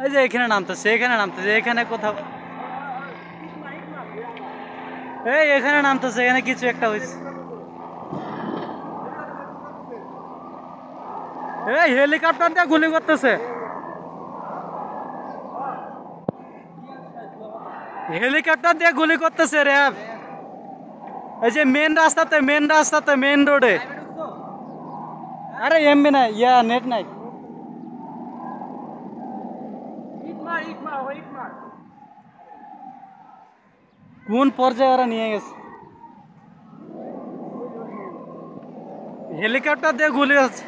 এই যে এখানে নামতেছে, এখানে নামতেছে, এখানে কোথাও, এই এখানে নামতেছে, এখানে কিছু একটা হয়েছে। এই হেলিকপ্টার দিয়ে গুলি করতেছে, হেলিকপ্টার দিয়ে গুলি করতেছে র্যাব। এই যে মেন রাস্তাতে, মেন রাস্তাতে, মেন রোডে। আরে এমবি নাই, ইয়া নেট নাই। কোন পর্যায়ে ওরা নিয়ে গেছে? হেলিকপ্টার দিয়ে গুলি হচ্ছে।